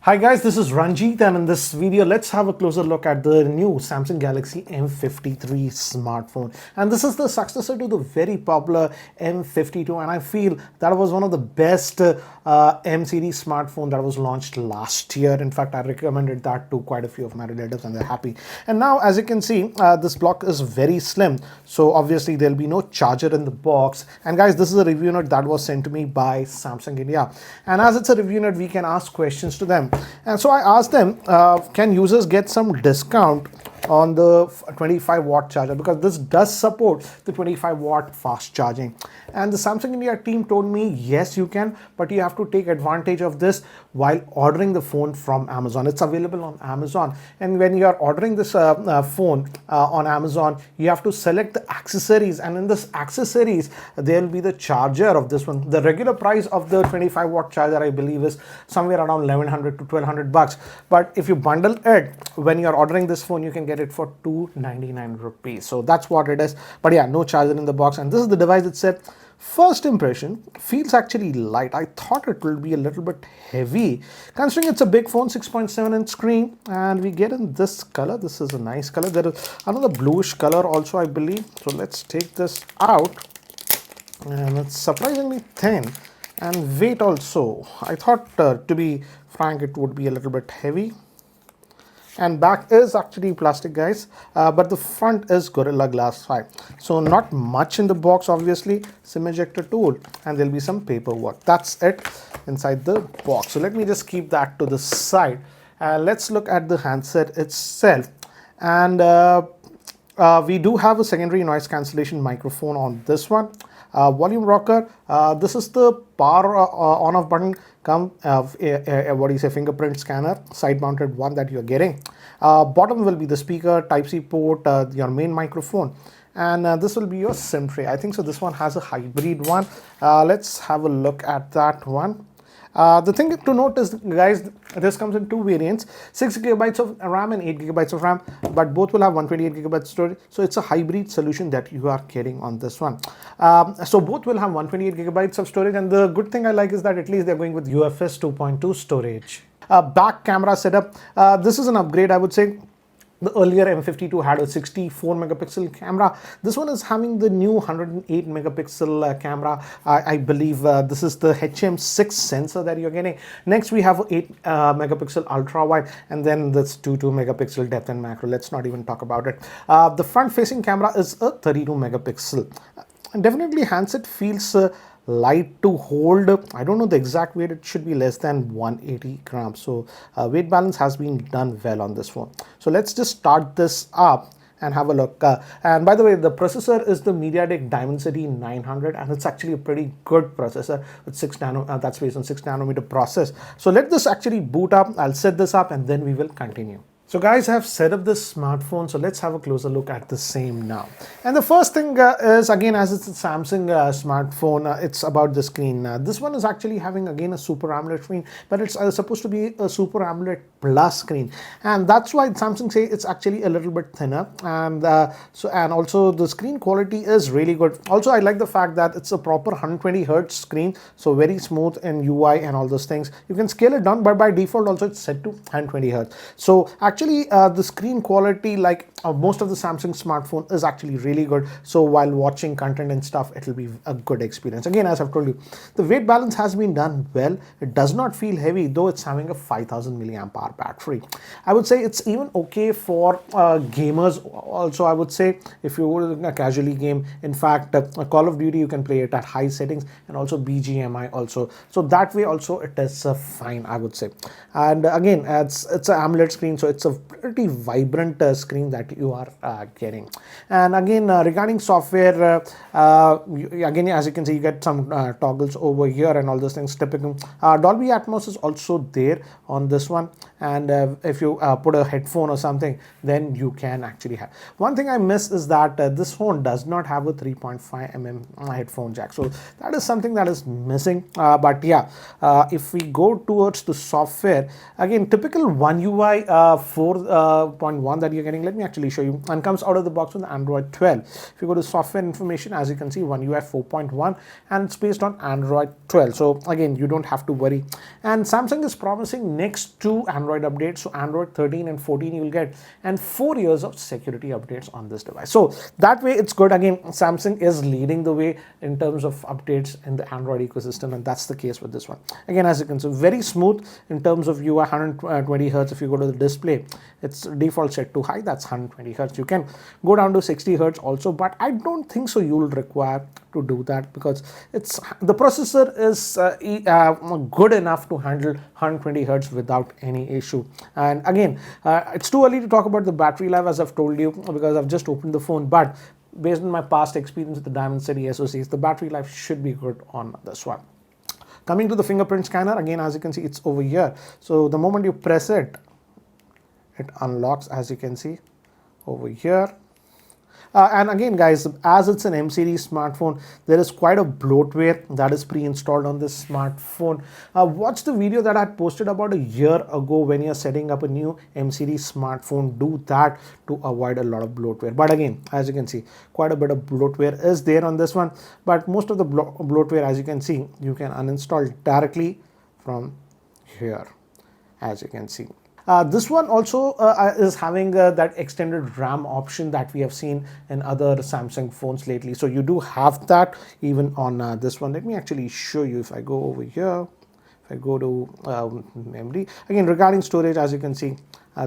Hi guys, this is Ranjit, and in this video let's have a closer look at the new Samsung Galaxy M53 smartphone. And this is the successor to the very popular M52, and I feel that was one of the best M series smartphone that was launched last year. In fact, I recommended that to quite a few of my relatives and they're happy. And now as you can see, this block is very slim, so obviously there'll be no charger in the box. And guys, this is a review note that was sent to me by Samsung India, and as it's a review note, we can ask questions to them. And so I asked them, can users get some discount on the 25 watt charger, because this does support the 25 watt fast charging. And the Samsung India team told me yes, you can, but you have to take advantage of this while ordering the phone from Amazon. It's available on Amazon, and when you are ordering this phone on Amazon, you have to select the accessories, and in this accessories there will be the charger of this one. The regular price of the 25 watt charger I believe is somewhere around 1100 to 1200 bucks, but if you bundle it when you are ordering this phone, you can get it for 299 rupees. So that's what it is. But yeah, no charger in the box, and this is the device itself. First impression, feels actually light. I thought it will be a little bit heavy considering it's a big phone, 6.7 inch screen, and we get in this color. This is a nice color. There is another bluish color also, I believe. So let's take this out, and it's surprisingly thin, and weight also. I thought to be frank it would be a little bit heavy. And back is actually plastic, guys, but the front is Gorilla Glass 5. So not much in the box, obviously. SIM ejector tool, and there'll be some paperwork. That's it inside the box. So let me just keep that to the side. Let's look at the handset itself. And we do have a secondary noise cancellation microphone on this one. Volume rocker. This is the power on off button. Fingerprint scanner, side mounted one that you're getting. Bottom will be the speaker, Type-C port, your main microphone, and this will be your SIM tray. I think so this one has a hybrid one. Let's have a look at that one. The thing to note is, guys, this comes in two variants, 6 GB of RAM and 8 GB of RAM, but both will have 128 GB storage. So it's a hybrid solution that you are getting on this one. So both will have 128 GB of storage, and the good thing I like is that at least they're going with UFS 2.2 storage. Back camera setup. This is an upgrade, I would say. The earlier M52 had a 64 megapixel camera. This one is having the new 108 megapixel camera. I believe this is the HM6 sensor that you're getting. Next, we have 8 megapixel ultra wide, and then this 2 megapixel depth and macro. Let's not even talk about it. The front facing camera is a 32 megapixel. And definitely handset feels light to hold. I don't know the exact weight. It should be less than 180 grams. So weight balance has been done well on this phone. So let's just start this up and have a look. And by the way, the processor is the MediaTek Dimensity 900, and it's actually a pretty good processor with 6 nano. That's based on 6 nanometer process. So let this actually boot up. I'll set this up and then we will continue. So guys, I have set up this smartphone, so let's have a closer look at the same now. And the first thing is, again, as it's a Samsung smartphone, it's about the screen. This one is actually having again a Super AMOLED screen, but it's supposed to be a Super AMOLED Plus screen, and that's why Samsung say it's actually a little bit thinner. And also the screen quality is really good. Also, I like the fact that it's a proper 120Hz screen, so very smooth in UI and all those things. You can scale it down, but by default also it's set to 120Hz. So actually the screen quality, like most of the Samsung smartphone, is actually really good. So while watching content and stuff, it will be a good experience. Again, as I've told you, the weight balance has been done well. It does not feel heavy, though it's having a 5000 milliamp hour battery. I would say it's even okay for gamers. Also, I would say if you would casually game, in fact, Call of Duty, you can play it at high settings, and also BGMI also. So that way also it is fine, I would say. And again, it's an AMOLED screen, so it's a pretty vibrant screen that you are getting. And again, regarding software, again, as you can see, you get some toggles over here and all those things. Typical Dolby Atmos is also there on this one, and if you put a headphone or something, then you can actually have. One thing I miss is that this phone does not have a 3.5mm headphone jack, so that is something that is missing. But yeah, if we go towards the software, again, typical One UI 4 4.1 that you're getting. Let me actually show you. And comes out of the box with Android 12. If you go to software information, as you can see, One UI 4.1, and it's based on Android 12. So again, you don't have to worry. And Samsung is promising next 2 Android updates. So Android 13 and 14 you will get, and 4 years of security updates on this device. So that way it's good. Again, Samsung is leading the way in terms of updates in the Android ecosystem, and that's the case with this one. Again, as you can see, very smooth in terms of UI, 120 Hz. If you go to the display, it's default set to high, that's 120 Hz. You can go down to 60 Hz also, but I don't think so you'll require to do that, because it's the processor is good enough to handle 120 Hz without any issue. And again, it's too early to talk about the battery life, as I've told you, because I've just opened the phone, but based on my past experience with the Dimensity SoCs, the battery life should be good on this one. Coming to the fingerprint scanner, again, as you can see, it's over here. So the moment you press it, it unlocks, as you can see over here. And again, guys, as it's an M series smartphone, there is quite a bloatware that is pre-installed on this smartphone. Watch the video that I posted about a year ago when you're setting up a new M series smartphone. Do that to avoid a lot of bloatware. But again, as you can see, quite a bit of bloatware is there on this one. But most of the bloatware, as you can see, you can uninstall directly from here, as you can see. This one also is having that extended RAM option that we have seen in other Samsung phones lately. So you do have that even on this one. Let me actually show you. If I go over here, if I go to memory, again, regarding storage, as you can see,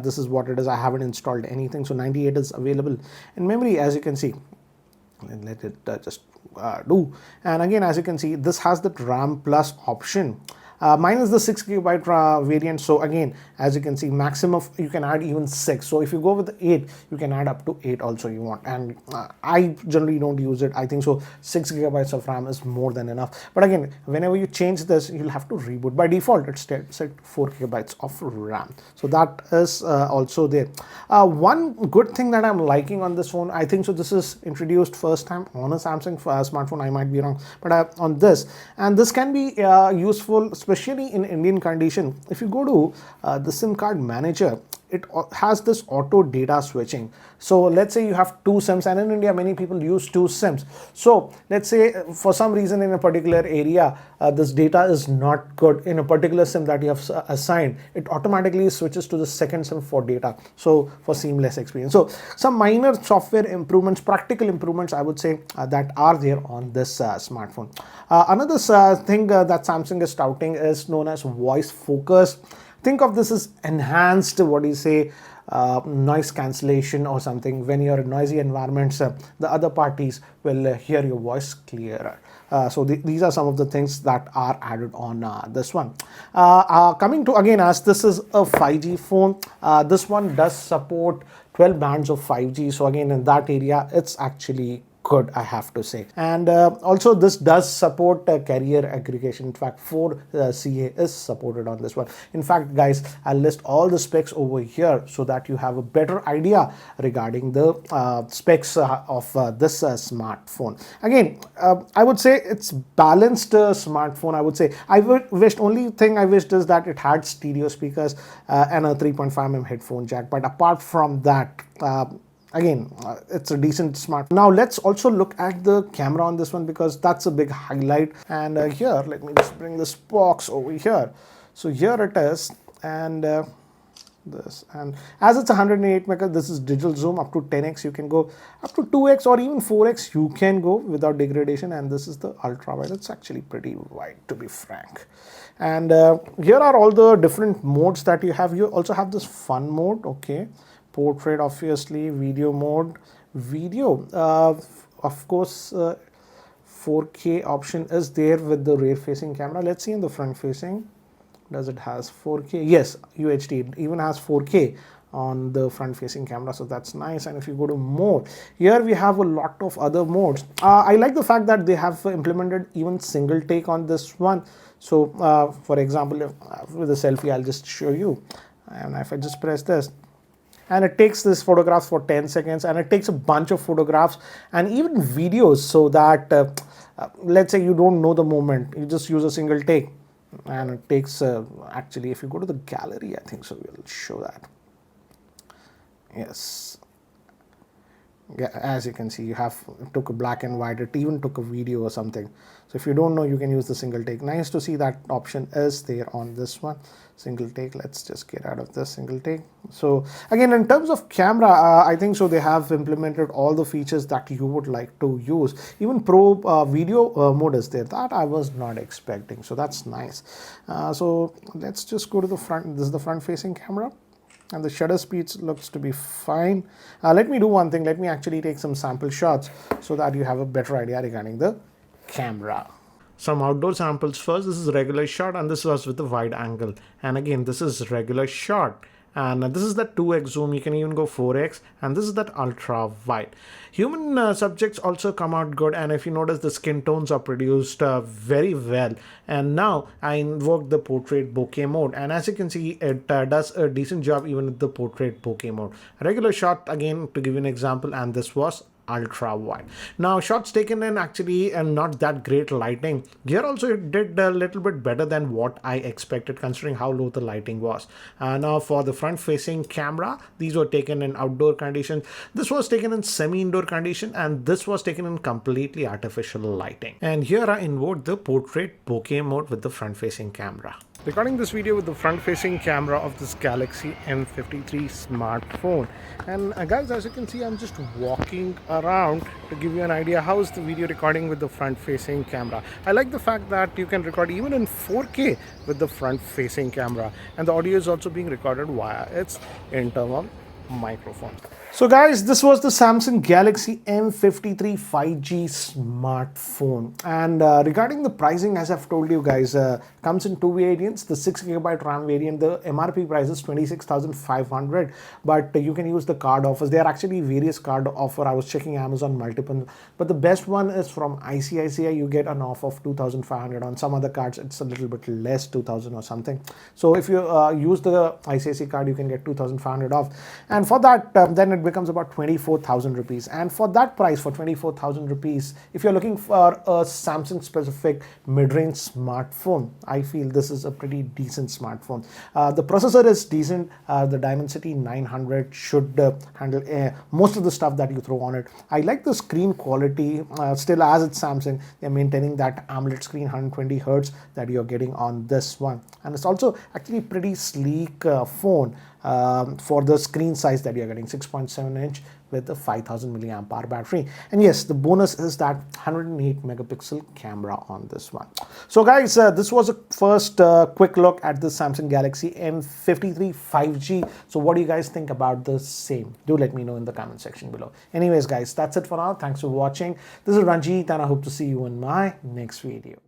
this is what it is. I haven't installed anything. So 98 is available in memory, as you can see. And let it just do. And again, as you can see, this has the RAM plus option. Mine is the 6 GB variant. So again, as you can see, maximum you can add even 6. So if you go with the 8, you can add up to 8 also you want. And I generally don't use it. I think so 6 GB of RAM is more than enough. But again, whenever you change this, you'll have to reboot. By default, it's set 4 GB of RAM. So that is also there. One good thing that I'm liking on this phone, I think so this is introduced first time on a Samsung smartphone. I might be wrong, but on this, and this can be useful, especially in Indian condition. If you go to the SIM card manager, it has this auto data switching. So let's say you have 2 SIMs, and in India many people use 2 SIMs. So let's say for some reason in a particular area this data is not good in a particular SIM that you have assigned, it automatically switches to the second SIM for data, so for seamless experience. So some minor software improvements, practical improvements, I would say, that are there on this smartphone. Another thing that Samsung is touting is known as voice focus. Think of this as enhanced, what do you say, noise cancellation or something. When you're in noisy environments, the other parties will hear your voice clearer. So these are some of the things that are added on this one. Coming to, again, as this is a 5G phone, this one does support 12 bands of 5G. So again, in that area, it's actually good, I have to say. And also this does support carrier aggregation. In fact, 4CA is supported on this one. In fact, guys, I'll list all the specs over here so that you have a better idea regarding the specs of this smartphone. Again, I would say it's balanced smartphone. I would say only thing I wished is that it had stereo speakers and a 3.5mm headphone jack. But apart from that, again, it's a decent smart. Now let's also look at the camera on this one, because that's a big highlight. And here, let me just bring this box over here. So here it is, and this, and as it's 108 megapixels, this is digital zoom up to 10x. You can go up to 2x or even 4x. You can go without degradation. And this is the ultra wide. It's actually pretty wide, to be frank. And here are all the different modes that you have. You also have this fun mode, okay. Portrait, obviously, video mode, video, of course, 4K option is there with the rear facing camera. Let's see in the front facing, does it has 4K? Yes, UHD, it even has 4K on the front facing camera, so that's nice. And if you go to more, here we have a lot of other modes. I like the fact that they have implemented even single take on this one. So for example, with a selfie, I'll just show you, and if I just press this, and it takes this photographs for 10 seconds, and it takes a bunch of photographs and even videos, so that let's say you don't know the moment, you just use a single take, and it takes actually, if you go to the gallery, I think so we'll show that. Yes. Yeah, as you can see, you have took a black and white. It even took a video or something. So if you don't know, you can use the single take. Nice to see that option is there on this one. Single take. Let's just get out of this single take. So again, in terms of camera, I think so they have implemented all the features that you would like to use. Even pro video mode is there. That I was not expecting. So that's nice. So let's just go to the front. This is the front facing camera. And the shutter speed looks to be fine. Let me do one thing. Let me actually take some sample shots so that you have a better idea regarding the camera. Some outdoor samples first. This is regular shot and this was with the wide angle. And again, this is regular shot. And this is the 2x zoom. You can even go 4x. And this is that ultra wide. Human subjects also come out good. And if you notice, the skin tones are produced very well. And now I invoked the portrait bokeh mode. And as you can see, it does a decent job even with the portrait bokeh mode. Regular shot, again, to give you an example. And this was ultra wide. Now shots taken in actually and not that great lighting. Here also it did a little bit better than what I expected considering how low the lighting was. Now for the front facing camera, these were taken in outdoor conditions. This was taken in semi-indoor condition and this was taken in completely artificial lighting. And here I invoked the portrait bokeh mode with the front facing camera. Recording this video with the front facing camera of this Galaxy M53 smartphone. And guys, as you can see, I'm just walking around to give you an idea how is the video recording with the front facing camera. I like the fact that you can record even in 4K with the front facing camera, and the audio is also being recorded via its internal microphone. So guys, this was the Samsung Galaxy M53 5G smartphone. And regarding the pricing, as I've told you guys, comes in two variants. The 6GB RAM variant, the MRP price is 26,500, but you can use the card offers. There are actually various card offer. I was checking Amazon multiple, but the best one is from ICICI. You get an offer of 2,500. On some other cards, it's a little bit less, 2,000 or something. So if you use the ICICI card, you can get 2,500 off. And for that, then it becomes about 24,000 rupees. And for that price, for 24,000 rupees, if you're looking for a Samsung specific mid-range smartphone, I feel this is a pretty decent smartphone. The processor is decent. The Dimensity 900 should handle most of the stuff that you throw on it. I like the screen quality. Still, as it's Samsung, they're maintaining that AMOLED screen 120 Hz that you're getting on this one. And it's also actually pretty sleek phone. For the screen size that you're getting, 6.7 inch with a 5000 milliamp hour battery. And yes, the bonus is that 108 megapixel camera on this one. So guys, this was a first quick look at the Samsung Galaxy M53 5G. So what do you guys think about the same? Do let me know in the comment section below. Anyways guys, that's it for now. Thanks for watching. This is Ranjit and I hope to see you in my next video.